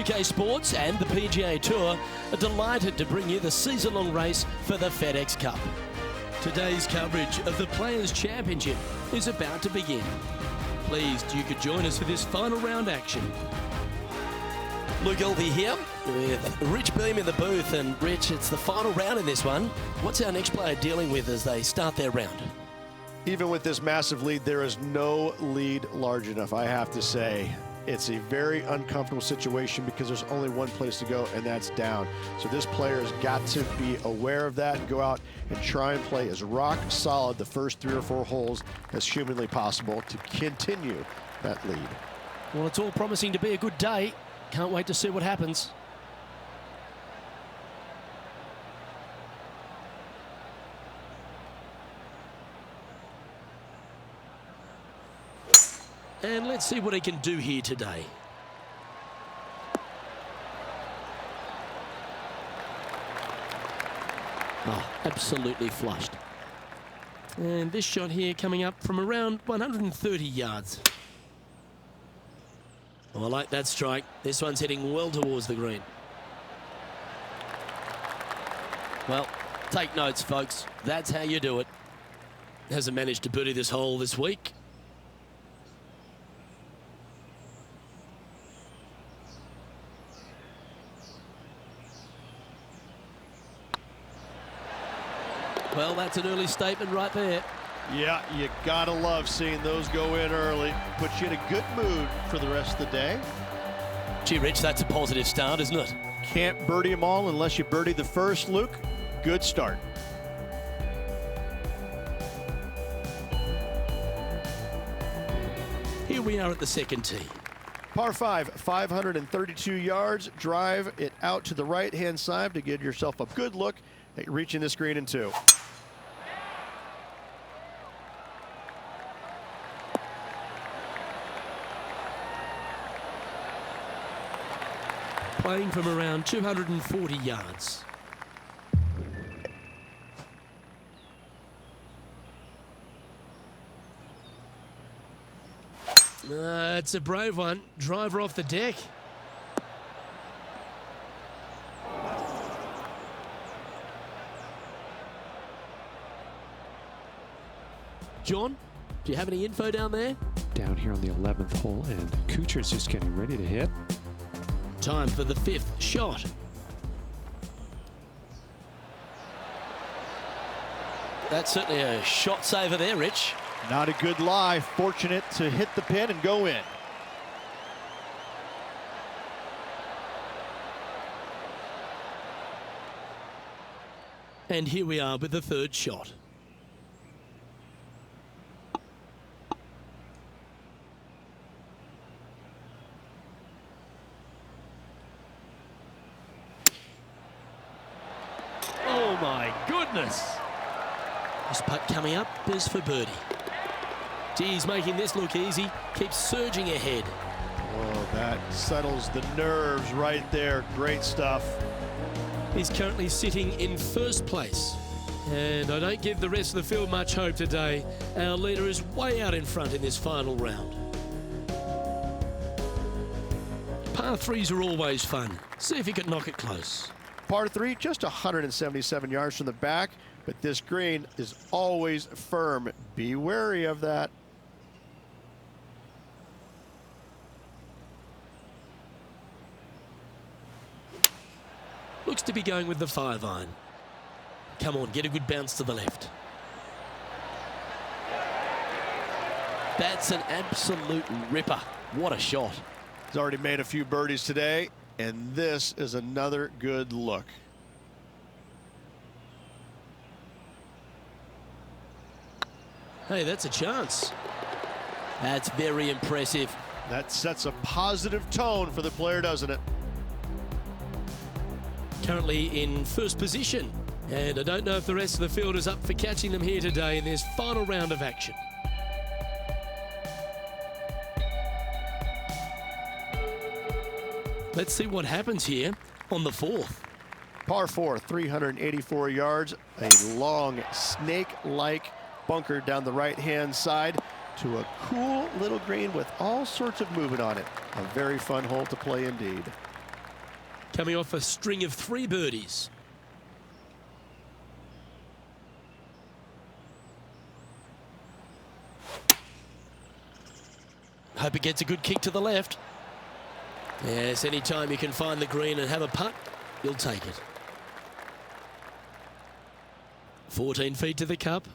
UK Sports and the PGA Tour are delighted to bring you the season-long race for the FedEx Cup. Today's coverage of the Players' Championship is about to begin. Pleased you could join us for this final round action. Luke Elvey here with Rich Beam in the booth. And Rich, it's the final round in this one. What's our next player dealing with as they start their round? Even with this massive lead, there is no lead large enough, I have to say. It's a very uncomfortable situation because there's only one place to go, and that's down. So this player has got to be aware of that, go out and try and play as rock solid the first 3 or 4 holes as humanly possible to continue that lead. Well, it's all promising to be a good day. Can't wait to see what happens. And let's see what he can do here today. Oh, absolutely flushed. And this shot here coming up from around 130 yards. Oh, I like that strike. This one's heading well towards the green. Well, take notes, folks. That's how you do it. Hasn't managed to birdie this hole this week. Well, that's an early statement right there. Yeah, you gotta love seeing those go in early. Puts you in a good mood for the rest of the day. Gee, Rich, that's a positive start, isn't it? Can't birdie them all unless you birdie the first, Luke. Good start. Here we are at the second tee. Par 5, 532 yards. Drive it out to the right-hand side to give yourself a good look at reaching this green in 2. Playing from around 240 yards. It's a brave one. Driver off the deck. John, do you have any info down there? Down here on the 11th hole, and Kuchar's just getting ready to hit. Time for the 5th shot. That's certainly a shot saver there, Rich. Not a good lie. Fortunate to hit the pin and go in. And here we are with the 3rd shot. Oh my goodness! This putt coming up is for birdie. Gee, he's making this look easy. Keeps surging ahead. Oh, that settles the nerves right there. Great stuff. He's currently sitting in 1st place. And I don't give the rest of the field much hope today. Our leader is way out in front in this final round. Par 3s are always fun. See if he can knock it close. Par 3, just 177 yards from the back, but this green is always firm. Be wary of that. Looks to be going with the 5-iron. Come on, get a good bounce to the left. That's an absolute ripper. What a shot. He's already made a few birdies today, and this is another good look. Hey, that's a chance. That's very impressive. That sets a positive tone for the player, doesn't it? Currently in 1st position. And I don't know if the rest of the field is up for catching them here today in this final round of action. Let's see what happens here on the 4th. Par 4, 384 yards. A long snake-like bunker down the right-hand side to a cool little green with all sorts of movement on it. A very fun hole to play indeed. coming off a string of 3 birdies. Hope it gets a good kick to the left. Yes, anytime you can find the green and have a putt, you'll take it. 14 feet to the cup.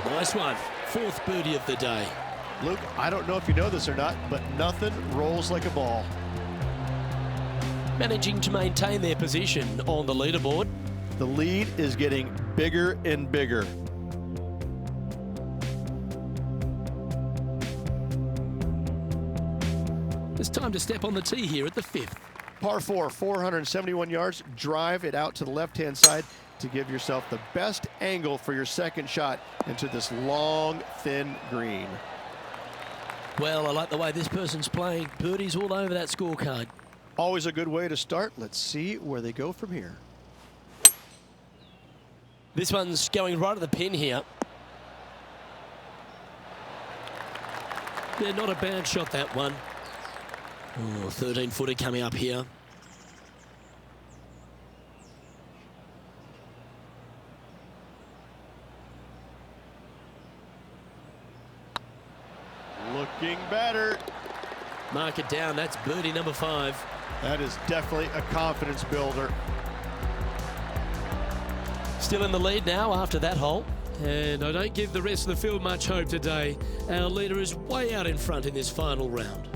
Nice one. 4th birdie of the day. Luke, I don't know if you know this or not, but nothing rolls like a ball. Managing to maintain their position on the leaderboard. The lead is getting bigger and bigger. It's time to step on the tee here at the 5th. Par 4, 471 yards. Drive it out to the left-hand side to give yourself the best angle for your second shot into this long, thin green. Well, I like the way this person's playing. Birdies all over that scorecard. Always a good way to start. Let's see where they go from here. This one's going right at the pin here. Yeah, not a bad shot, that one. Oh, 13-footer coming up here. Looking better. Mark it down. That's birdie number 5. That is definitely a confidence builder. Still in the lead now after that hole. And I don't give the rest of the field much hope today. Our leader is way out in front in this final round.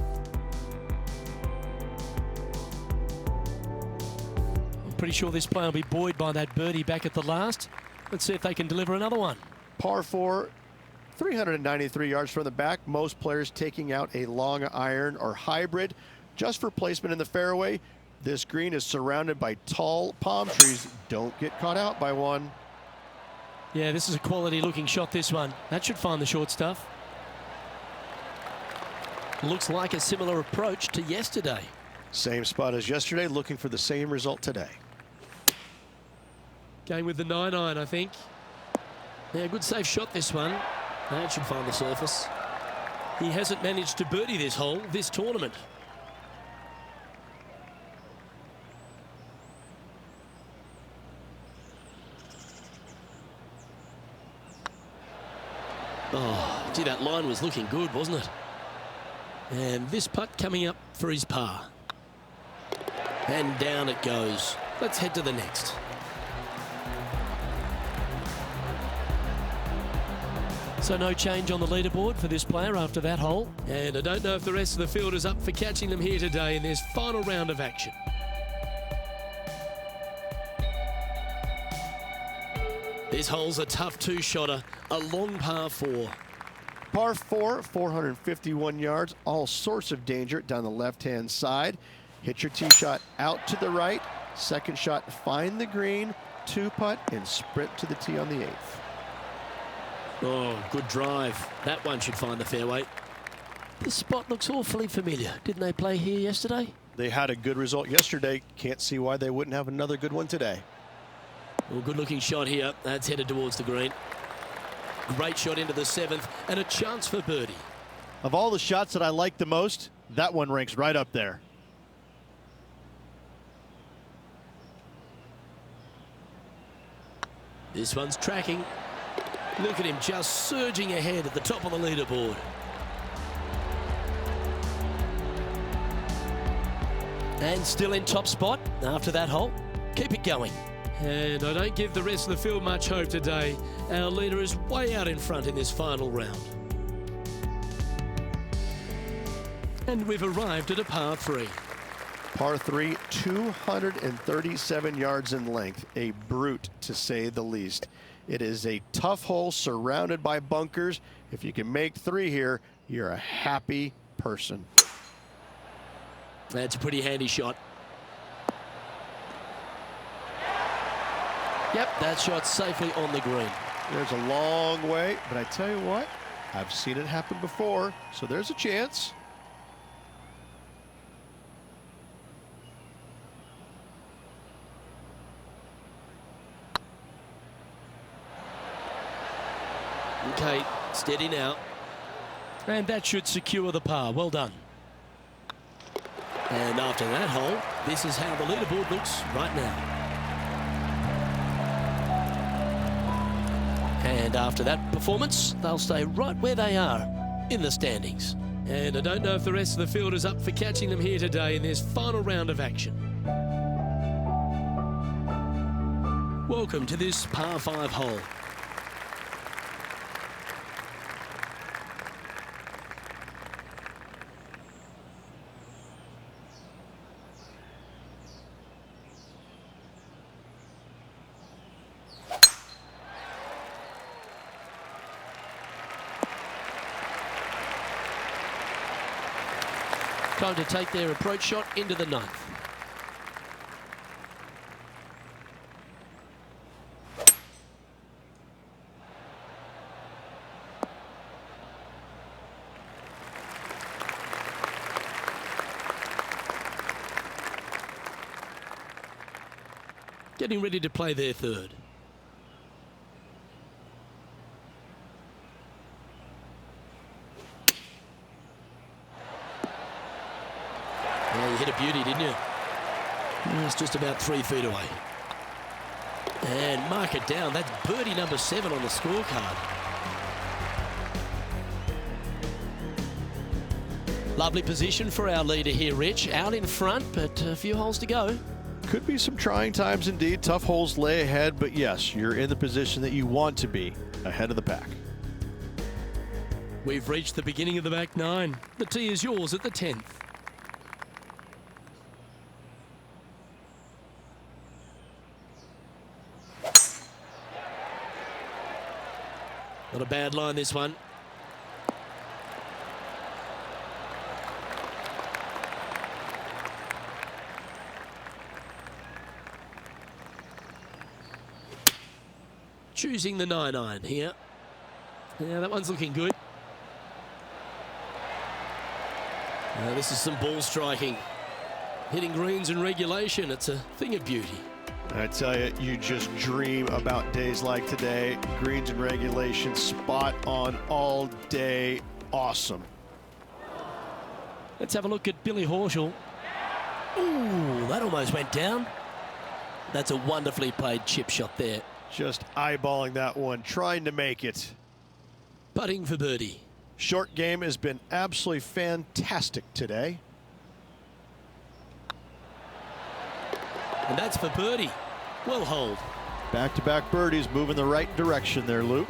I'm pretty sure this player will be buoyed by that birdie back at the last. Let's see if they can deliver another one. Par 4, 393 yards from the back. Most players taking out a long iron or hybrid just for placement in the fairway. This green is surrounded by tall palm trees. Don't get caught out by one. Yeah, this is a quality looking shot, this one. That should find the short stuff. Looks like a similar approach to yesterday. Same spot as yesterday, looking for the same result today. Going with the 9-iron, I think. Yeah, good safe shot, this one. That should find the surface. He hasn't managed to birdie this hole this tournament. Oh, gee, that line was looking good, wasn't it? And this putt coming up for his par. And down it goes. Let's head to the next. So no change on the leaderboard for this player after that hole. And I don't know if the rest of the field is up for catching them here today in this final round of action. This hole's a tough 2-shotter, a long par 4. Par 4, 451 yards, all sorts of danger down the left-hand side. Hit your tee shot out to the right. Second shot, find the green, 2-putt, and sprint to the tee on the 8th. Oh, good drive. That one should find the fairway. This spot looks awfully familiar. Didn't they play here yesterday? They had a good result yesterday. Can't see why they wouldn't have another good one today. Well, good looking shot here. That's headed towards the green. Great shot into the 7th and a chance for birdie. Of all the shots that I like the most, that one ranks right up there. This one's tracking. Look at him just surging ahead at the top of the leaderboard. And still in top spot after that hole. Keep it going. And I don't give the rest of the field much hope today. Our leader is way out in front in this final round. And we've arrived at a par 3. Par 3, 237 yards in length. A brute, to say the least. It is a tough hole surrounded by bunkers. If you can make 3 here, you're a happy person. That's a pretty handy shot. Yep, that shot safely on the green. There's a long way, but I tell you what, I've seen it happen before, so there's a chance. Kate, steady now. And that should secure the par. Well done. And after that hole, this is how the leaderboard looks right now. And after that performance, they'll stay right where they are in the standings. And I don't know if the rest of the field is up for catching them here today in this final round of action. Welcome to this par 5 hole. Time to take their approach shot into the 9th. Getting ready to play their 3rd. Yeah, you hit a beauty, didn't you? It's just about 3 feet away. And mark it down. That's birdie number 7 on the scorecard. Lovely position for our leader here, Rich. Out in front, but a few holes to go. Could be some trying times indeed. Tough holes lay ahead, but yes, you're in the position that you want to be, ahead of the pack. We've reached the beginning of the back 9. The tee is yours at the 10th. Not a bad line, this one. Choosing the 9-iron here. Yeah, that one's looking good. This is some ball striking. Hitting greens in regulation, it's a thing of beauty. I tell you, you just dream about days like today. Greens and regulation, spot on all day. Awesome. Let's have a look at Billy Horschel. Ooh, that almost went down. That's a wonderfully played chip shot there. Just eyeballing that one, trying to make it. Putting for birdie. Short game has been absolutely fantastic today. And that's for birdie. Well holed. Back-to-back birdies, moving the right direction there, Luke.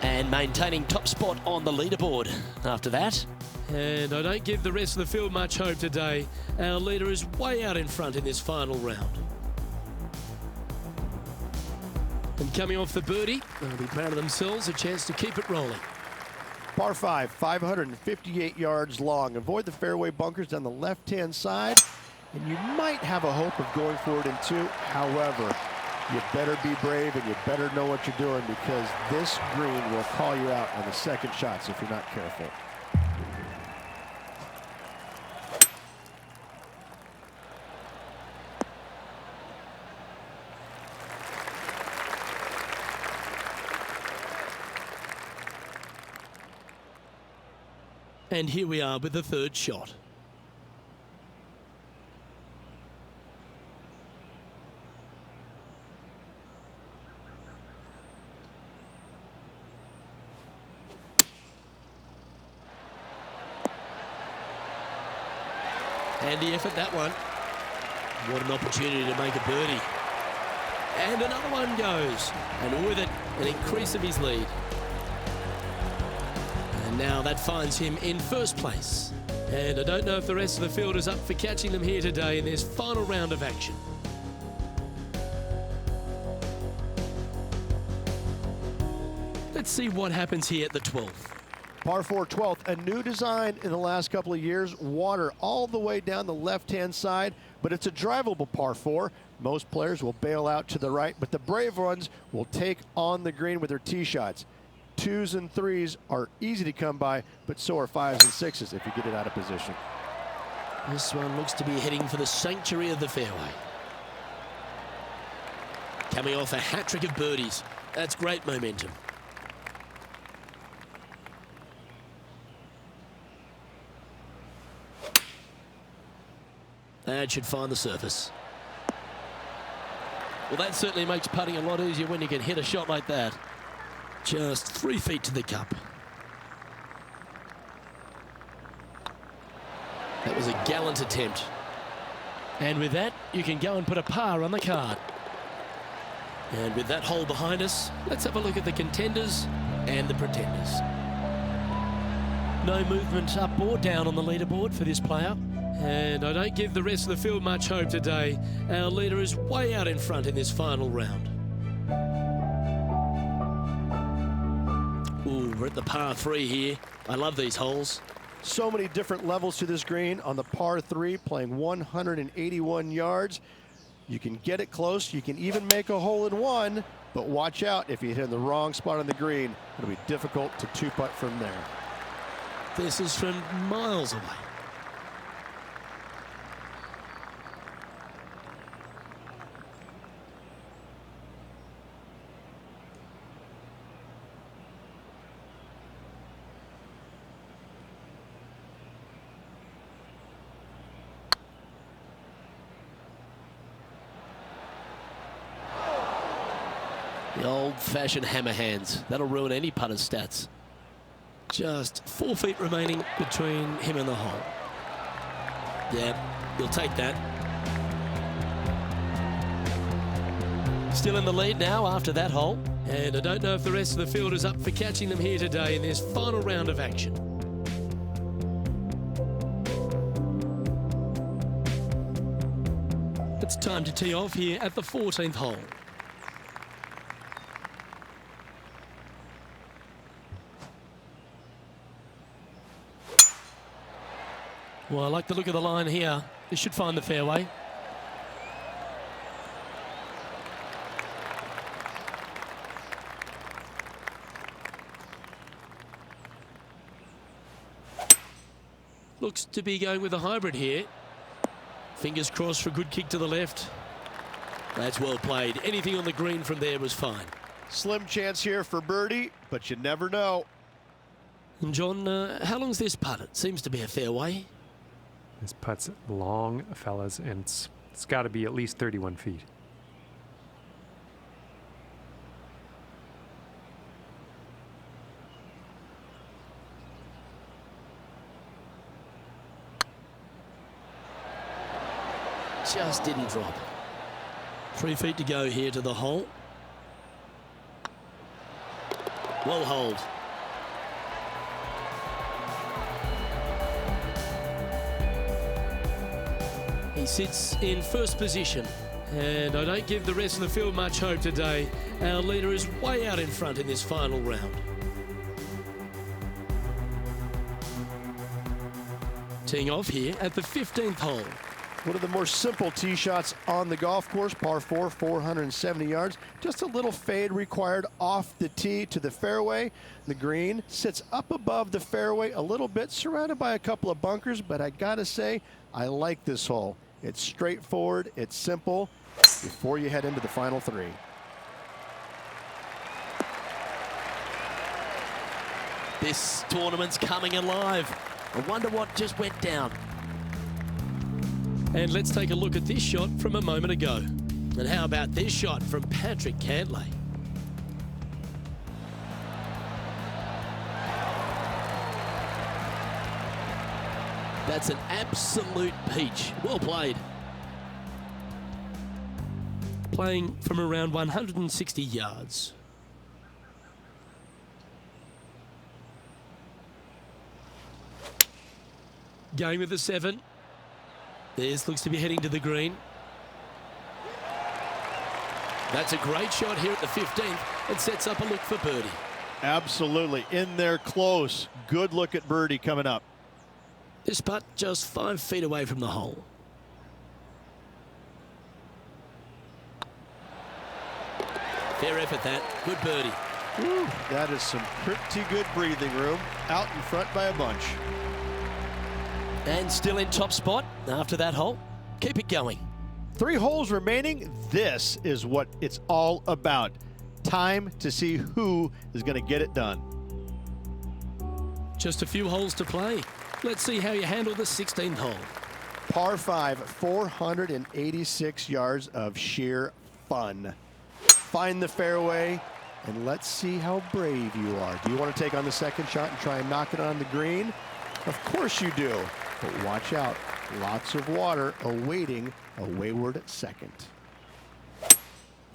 And maintaining top spot on the leaderboard after that. And I don't give the rest of the field much hope today. Our leader is way out in front in this final round. And coming off the birdie, they'll be proud of themselves, a chance to keep it rolling. Par 5, 558 yards long. Avoid the fairway bunkers down the left-hand side, and you might have a hope of going for it in 2. However, you better be brave and you better know what you're doing, because this green will call you out on the second shots if you're not careful. And here we are with the 3rd shot. Handy effort, that one. What an opportunity to make a birdie. And another one goes. And with it, an increase of his lead. And now that finds him in 1st place. And I don't know if the rest of the field is up for catching them here today in this final round of action. Let's see what happens here at the 12th. Par 4 12th, a new design in the last couple of years. Water all the way down the left-hand side, but it's a drivable par 4. Most players will bail out to the right, but the brave ones will take on the green with their tee shots. 2s and 3s are easy to come by, but so are 5s and 6s if you get it out of position. This one looks to be heading for the sanctuary of the fairway. Coming off a hat-trick of birdies. That's great momentum. That should find the surface. Well, that certainly makes putting a lot easier when you can hit a shot like that. Just 3 feet to the cup. That was a gallant attempt. And with that, you can go and put a par on the card. And with that hole behind us, let's have a look at the contenders and the pretenders. No movement up or down on the leaderboard for this player. And I don't give the rest of the field much hope today. Our leader is way out in front in this final round. Ooh, we're at the par 3 here. I love these holes. So many different levels to this green on the par 3, playing 181 yards. You can get it close. You can even make a hole in one, but watch out if you hit in the wrong spot on the green. It'll be difficult to 2-putt from there. This is from miles away. The old-fashioned hammer hands. That'll ruin any putter's stats. Just 4 feet remaining between him and the hole. Yeah, you'll take that. Still in the lead now after that hole. And I don't know if the rest of the field is up for catching them here today in this final round of action. It's time to tee off here at the 14th hole. Well, I like the look of the line here. This should find the fairway. Looks to be going with a hybrid here. Fingers crossed for a good kick to the left. That's well played. Anything on the green from there was fine. Slim chance here for birdie, but you never know. And John, how long's this putt? It seems to be a fairway. This putt's long, fellas, and it's got to be at least 31 feet. Just didn't drop. 3 feet to go here to the hole. Well holed. He sits in first position, and I don't give the rest of the field much hope today. Our leader is way out in front in this final round. Teeing off here at the 15th hole. One of the more simple tee shots on the golf course, par 4, 470 yards. Just a little fade required off the tee to the fairway. The green sits up above the fairway a little bit, surrounded by a couple of bunkers, but I gotta say, I like this hole. It's straightforward, it's simple, before you head into the final 3. This tournament's coming alive. I wonder what just went down. And let's take a look at this shot from a moment ago. And how about this shot from Patrick Cantlay? That's an absolute peach. Well played. Playing from around 160 yards. Going with the 7. This looks to be heading to the green. That's a great shot here at the 15th. It sets up a look for birdie. Absolutely. In there close. Good look at birdie coming up. This putt just 5 feet away from the hole. Fair effort that. Good birdie. Woo, that is some pretty good breathing room. Out in front by a bunch. And still in top spot after that hole. Keep it going. 3 holes remaining. This is what it's all about. Time to see who is going to get it done. Just a few holes to play. Let's see how you handle the 16th hole. Par 5, 486 yards of sheer fun. Find the fairway, and let's see how brave you are. Do you want to take on the second shot and try and knock it on the green? Of course you do, but watch out. Lots of water awaiting a wayward second.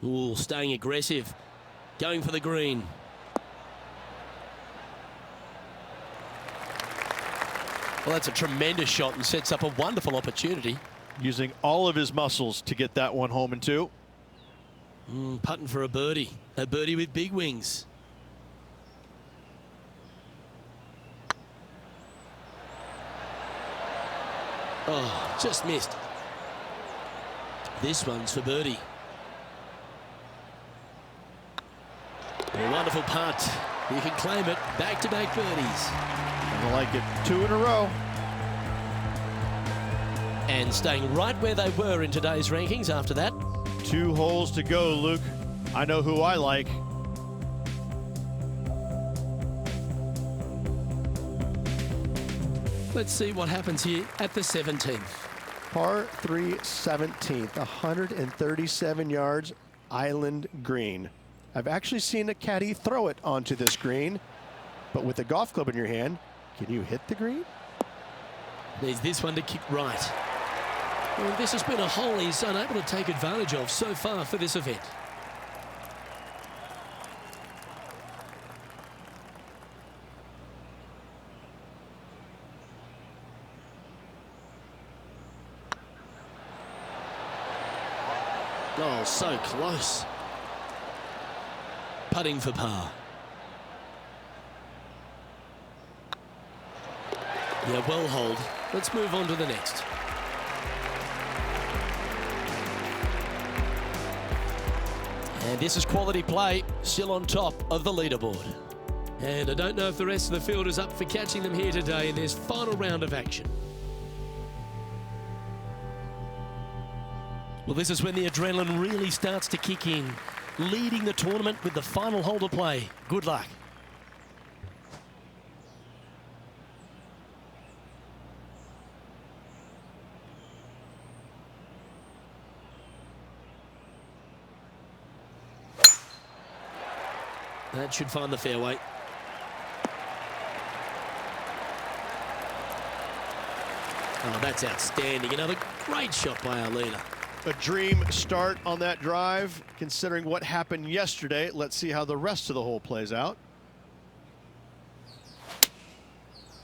Ooh, staying aggressive. Going for the green. Well, that's a tremendous shot and sets up a wonderful opportunity. Using all of his muscles to get that one home in two. Putting for a birdie. A birdie with big wings. Oh, just missed. This one's for birdie. A wonderful putt. You can claim it. Back-to-back birdies. I like it. 2 in a row. And staying right where they were in today's rankings after that. 2 holes to go, Luke. I know who I like. Let's see what happens here at the 17th. Par 3 17th, 137 yards, island green. I've actually seen a caddy throw it onto this green, but with a golf club in your hand, can you hit the green? There's this one to kick right. Well, this has been a hole he's unable to take advantage of so far for this event. Oh, so close. Putting for par. Yeah, well hold. Let's move on to the next. And this is quality play, still on top of the leaderboard. And I don't know if the rest of the field is up for catching them here today in this final round of action. Well, this is when the adrenaline really starts to kick in. Leading the tournament with the final hole to play. Good luck. That should find the fairway. Oh, that's outstanding. Another great shot by our leader. A dream start on that drive, considering what happened yesterday. Let's see how the rest of the hole plays out.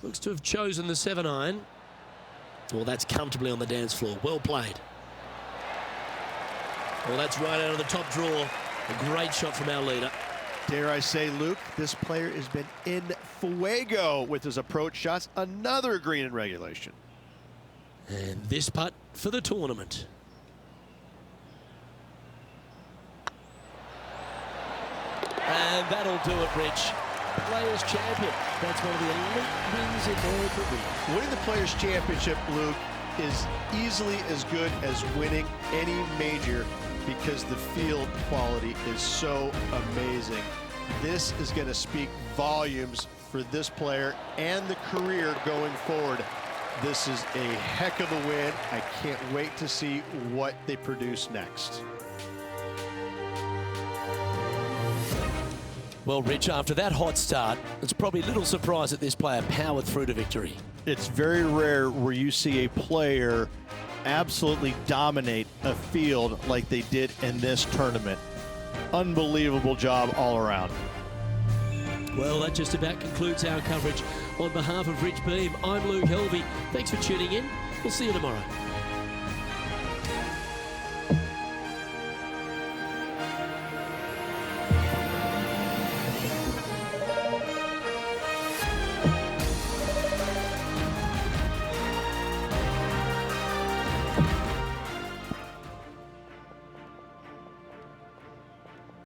Looks to have chosen the 7-iron. Well, that's comfortably on the dance floor. Well played. Well, that's right out of the top draw. A great shot from our leader. Dare I say, Luke, this player has been in fuego with his approach shots. Another green in regulation. And this putt for the tournament. And that'll do it, Rich. Players Champion. That's one of the elite wins in their career. Winning the Players Championship, Luke, is easily as good as winning any major because the field quality is so amazing. This is going to speak volumes for this player and the career going forward. This is a heck of a win. I can't wait to see what they produce next. Well, Rich, after that hot start, it's probably little surprise that this player powered through to victory. It's very rare where you see a player absolutely dominate a field like they did in this tournament. Unbelievable job all around. Well, that just about concludes our coverage. On behalf of Rich Beam, I'm Luke Helvey. Thanks for tuning in. We'll see you tomorrow.